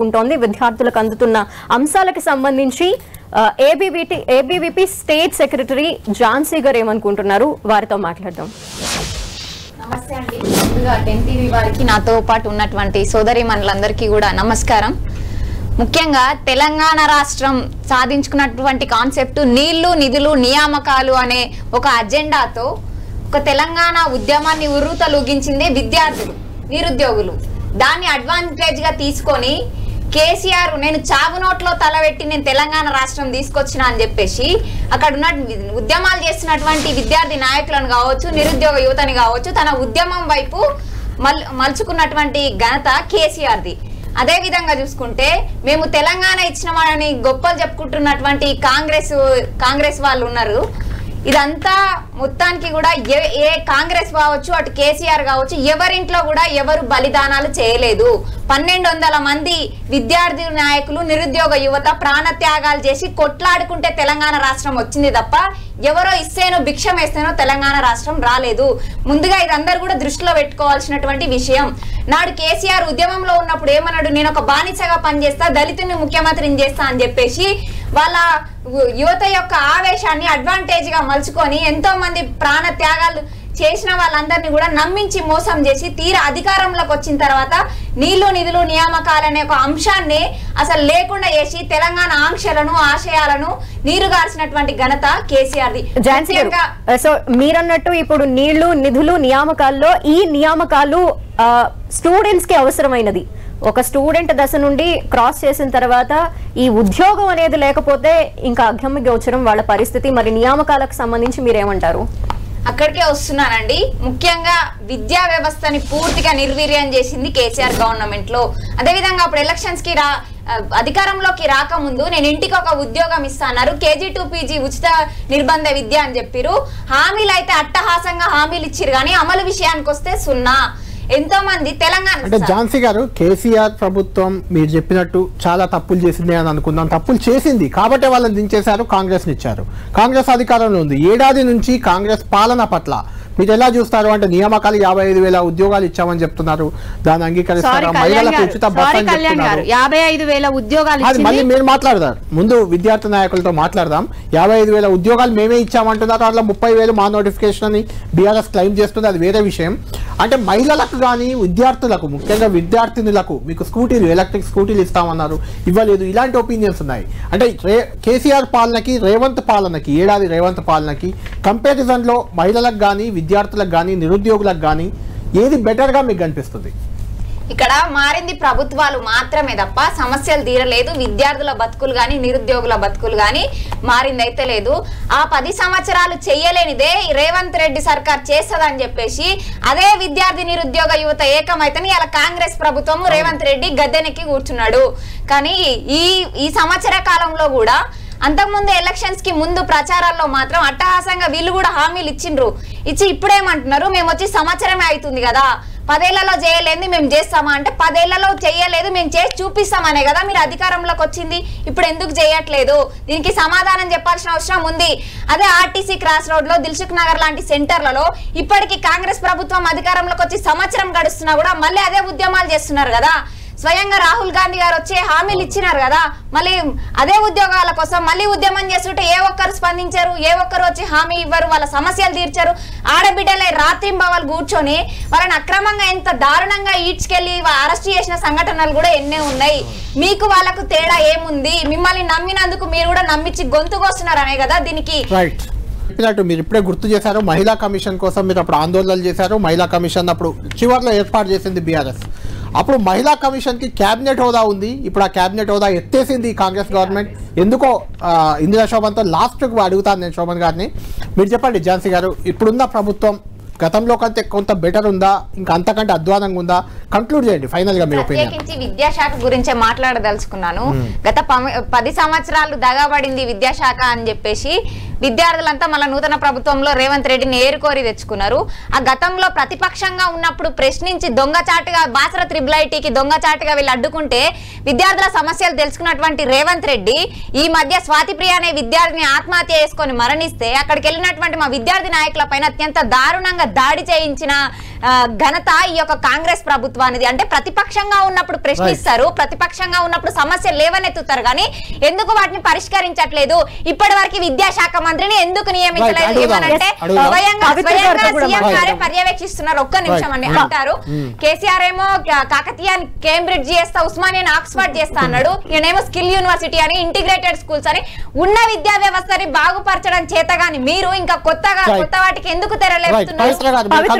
ఉంటోంది విద్యార్థులకు అందుతున్న అంశాలకు సంబంధించి ఏబీవీపీ స్టేట్ సెక్రటరీ ఝాన్సీ గారు ఏమనుకుంటున్నారు వారితో మాట్లాడదాం. నమస్తే అండి. ముందుగా 10 టీవీ వారికి నాతో పాటు ఉన్నటువంటి సోదరీమణులందరికీ కూడా నమస్కారం. ముఖ్యంగా తెలంగాణ రాష్ట్రం సాధించుకున్నటువంటి కాన్సెప్ట్ నీళ్లు నిధులు నియామకాలు అనే ఒక అజెండాతో ఒక తెలంగాణ ఉద్యమాన్ని ఉర్రూతలూగించిందే విద్యార్థులు నిరుద్యోగులు. దాన్ని అడ్వాంటేజ్ గా తీసుకొని కేసీఆర్ నేను చావు నోట్లో తలబెట్టి నేను తెలంగాణ రాష్ట్రం తీసుకొచ్చిన అని చెప్పేసి అక్కడ ఉన్న ఉద్యమాలు చేస్తున్నటువంటి విద్యార్థి నాయకులను కావచ్చు, నిరుద్యోగ యువతని కావచ్చు, తన ఉద్యమం వైపు మలుచుకున్నటువంటి ఘనత కేసీఆర్ది. అదే విధంగా చూసుకుంటే మేము తెలంగాణ ఇచ్చినామని గొప్పలు చెప్పుకుంటున్నటువంటి కాంగ్రెస్ వాళ్ళు ఉన్నారు. ఇదంతా మొత్తానికి కూడా ఏ కాంగ్రెస్ కావచ్చు, అటు కేసీఆర్ కావచ్చు, ఎవరింట్లో కూడా ఎవరు బలిదానాలు చేయలేదు. 1200 మంది విద్యార్థి నాయకులు, నిరుద్యోగ యువత ప్రాణత్యాగాలు చేసి కొట్లాడుకుంటే తెలంగాణ రాష్ట్రం వచ్చింది తప్ప ఎవరో ఇస్తేనో భిక్షం వేస్తేనో తెలంగాణ రాష్ట్రం రాలేదు. ముందుగా ఇదందరూ కూడా దృష్టిలో పెట్టుకోవాల్సినటువంటి విషయం. నాడు కేసీఆర్ ఉద్యమంలో ఉన్నప్పుడు ఏమన్నాడు, నేను ఒక బానిసగా పనిచేస్తా, దళితుని ముఖ్యమంత్రిని చేస్తా అని చెప్పేసి వాళ్ళ యువత యొక్క ఆవేశాన్ని అడ్వాంటేజ్ గా మలుచుకొని ఎంతో మంది ప్రాణ త్యాగాలు చేసిన వాళ్ళందరినీ కూడా నమ్మించి మోసం చేసి తీరా అధికారంలోకి వచ్చిన తర్వాత నీళ్లు నిధులు నియామకాలనే ఒక అంశాన్ని అసలు లేకుండా చేసి తెలంగాణ ఆంక్షలను ఆశయాలను నీరుగార్చినటువంటి ఘనత కేసీఆర్ది. సో మీరన్నట్టు ఇప్పుడు నీళ్లు నిధులు నియామకాల్లో ఈ నియామకాలు స్టూడెంట్స్ కి అవసరమైనది. ఒక స్టూడెంట్ దశ నుండి క్రాస్ చేసిన తర్వాత ఈ ఉద్యోగం అనేది లేకపోతే ఇంకా అగమ్య గోచరం వాళ్ళ పరిస్థితి. మరి నియామకాలకు సంబంధించి మీరేమంటారు? అక్కడికే వస్తున్నానండి. ముఖ్యంగా విద్యా వ్యవస్థని పూర్తిగా నిర్వీర్యం చేసింది కేసీఆర్ గవర్నమెంట్ లో. అదేవిధంగా అప్పుడు ఎలక్షన్స్ కి అధికారంలోకి రాకముందు నేను ఇంటికి ఒక ఉద్యోగం ఇస్తాన్నారు, KG to PG ఉచిత నిర్బంధ విద్య అని చెప్పారు. హామీలు అయితే అట్టహాసంగా హామీలు ఇచ్చిరు కానీ అమలు విషయానికి వస్తే సున్నా. ఎంతో మంది తెలంగాణ అంటే ఝాన్సీ గారు కేసీఆర్ ప్రభుత్వం మీరు చెప్పినట్టు చాలా తప్పులు చేసింది అని అనుకుందాం. తప్పులు చేసింది కాబట్టి వాళ్ళని దించేశారు, కాంగ్రెస్ ని ఇచ్చారు. కాంగ్రెస్ అధికారంలో ఉంది. ఏడాది నుంచి కాంగ్రెస్ పాలన పట్ల మీరు ఎలా చూస్తారు? అంటే నియామకాలు 55,000 ఉద్యోగాలు ఇచ్చామని చెప్తున్నారు, దాన్ని అంగీకరిస్తారా? మహిళలకు ఉచిత బస్ అని చెప్తున్నారు. 55,000 ఉద్యోగాలు అది మళ్ళీ మీరు మాట్లాడదాం, ముందు విద్యార్థి నాయకులతో మాట్లాడదాం. 55,000 ఉద్యోగాలు మేమే ఇచ్చామంటున్నారు, అట్లా 30,000 మా నోటిఫికేషన్ అని బీఆర్ఎస్ క్లెయిమ్ చేస్తుంది, అది వేరే విషయం. అంటే మహిళలకు కానీ విద్యార్థులకు, ముఖ్యంగా విద్యార్థినులకు మీకు స్కూటీలు, ఎలక్ట్రిక్ స్కూటీలు ఇస్తామన్నారు, ఇవ్వలేదు. ఇలాంటి ఒపీనియన్స్ ఉన్నాయి. అంటే కేసీఆర్ పాలనకి రేవంత్ పాలనకి, ఏడాది రేవంత్ పాలనకి కంపారిజన్లో మహిళలకు కానీ విద్యార్థులకు కానీ నిరుద్యోగులకు కానీ ఏది బెటర్గా మీకు కనిపిస్తుంది? ఇక్కడ మారింది ప్రభుత్వాలు మాత్రమే తప్ప సమస్యలు తీరలేదు. విద్యార్థుల బతుకులు కానీ నిరుద్యోగుల బతుకులు కానీ మారిందైతే లేదు. ఆ 10 సంవత్సరాలు చెయ్యలేనిదే రేవంత్ రెడ్డి సర్కార్ చేస్తుందని చెప్పేసి అదే విద్యార్థి నిరుద్యోగ యువత ఏకమైతేనే ఇలా కాంగ్రెస్ ప్రభుత్వం రేవంత్ రెడ్డి గద్దెనెక్కి కూర్చున్నాడు. కానీ ఈ సంవత్సర కాలంలో కూడా అంతకుముందు ఎలక్షన్స్ కి ముందు ప్రచారాల్లో మాత్రం అట్టహాసంగా వీళ్ళు కూడా హామీలు ఇచ్చి ఇప్పుడేమంటున్నారు, మేము వచ్చి సంవత్సరమే అవుతుంది కదా, 10 ఏళ్లలో చేయలేదు మేము చేస్తామా అంటే 10 ఏళ్లలో చేయలేదు మేము చేసి చూపిస్తామనే కదా మీరు అధికారంలోకి వచ్చింది. ఇప్పుడు ఎందుకు చేయట్లేదు? దీనికి సమాధానం చెప్పాల్సిన అవసరం ఉంది. అదే ఆర్టీసీ క్రాస్ రోడ్ లో, దిల్సుఖ్ నగర్ లాంటి సెంటర్లలో ఇప్పటికీ కాంగ్రెస్ ప్రభుత్వం అధికారంలోకి వచ్చి సంవత్సరం గడుస్తున్నా కూడా మళ్ళీ అదే ఉద్యమాలు చేస్తున్నారు కదా. స్వయంగా రాహుల్ గాంధీ గారు వచ్చే హామీలు ఇచ్చినారు కదా, మళ్ళీ అదే ఉద్యోగాల కోసం మళ్ళీ ఉద్యమం చేస్తుంటే ఏ ఒక్కరు స్పందించారు? ఏ ఒక్కరు వచ్చి హామీ ఇవ్వరు, వాళ్ళ సమస్యలు తీర్చారు? ఆడబిడ్డలే రాత్రింబవలు కూర్చొని వాళ్ళని అక్రమంగా ఎంత దారుణంగా ఈడ్చుకెళ్లి అరెస్ట్ చేసిన సంఘటనలు కూడా ఎన్నే ఉన్నాయి. మీకు వాళ్ళకు తేడా ఏముంది? మిమ్మల్ని నమ్మినందుకు మీరు కూడా నమ్మించి గొంతుకొస్తున్నారు అనే కదా దీనికి. చెప్పినట్టు మీరు ఇప్పుడే గుర్తు చేశారు, మహిళా కమిషన్ కోసం మీరు అప్పుడు ఆందోళనలు చేశారు. మహిళా కమిషన్ అప్పుడు చివరిలో ఏర్పాటు చేసింది బీఆర్ఎస్. అప్పుడు మహిళా కమిషన్కి క్యాబినెట్ హోదా ఉంది, ఇప్పుడు ఆ క్యాబినెట్ హోదా ఎత్తేసింది కాంగ్రెస్ గవర్నమెంట్. ఎందుకో ఇందిరా శోభన్తో లాస్ట్కి అడుగుతాను నేను శోభన్ గారిని. మీరు చెప్పండి ఝాన్సీ గారు, ఇప్పుడున్న ప్రభుత్వం గతంలో కంటే కొంత బెటర్ ఉందా, ఇంకా అంతకంటే అధ్వానంగా ఉందా? కంక్లూడ్ చేయండి ఫైనల్ గా మీ ఒపీనియన్. ప్రత్యేకించి విద్యాశాఖ గురించే మాట్లాడదలుచుకున్నాను. గత 10 సంవత్సరాలు దగాబడింది విద్యాశాఖ అని చెప్పేసి విద్యార్థులంతా మళ్ళీ నూతన ప్రభుత్వంలో రేవంత్ రెడ్డిని ఏరుకోరి తెచ్చుకున్నారు. ఆ గతంలో ప్రతిపక్షంగా ఉన్నప్పుడు ప్రశ్నించి దొంగచాటుగా బాసర IIITకి దొంగచాటుగా వీళ్ళు అడ్డుకుంటే విద్యార్థుల సమస్యలు తెలుసుకున్నటువంటి రేవంత్ రెడ్డి ఈ మధ్య స్వాతిప్రియ అనే విద్యార్థిని ఆత్మహత్య చేసుకొని మరణిస్తే అక్కడికి వెళ్ళినటువంటి మా విద్యార్థి నాయకుల పైన అత్యంత దారుణంగా దాడి చేయించిన ఘనత ఈ యొక్క కాంగ్రెస్ ప్రభుత్వానిది. అంటే ప్రతిపక్షంగా ఉన్నప్పుడు ప్రశ్నిస్తారు, ప్రతిపక్షంగా ఉన్నప్పుడు సమస్యలు లేవనెత్తుతారు, కానీ ఎందుకు వాటిని పరిష్కరించట్లేదు? ఇప్పటి వరకు విద్యాశాఖ మంత్రిని ఎందుకు నియమించలేదు? ఏమనంటే స్వయంగా సీఎం గారే పర్యవేక్షిస్తున్నారు. ఒక్క నిమిషం అండి అంటారు. కేసీఆర్ ఏమో కాకతీయ కేంబ్రిడ్జ్ చేస్తా, ఉస్మానియా ఆక్స్ఫర్డ్ చేస్తా అన్నాడు. ఈయనేమో స్కిల్ యూనివర్సిటీ అని, ఇంటిగ్రేటెడ్ స్కూల్స్ అని ఉన్న విద్యా వ్యవస్థని బాగుపరచడం చేత గాని మీరు ఇంకా కొత్త వాటికి ఎందుకు తెరలేపుతున్నారు?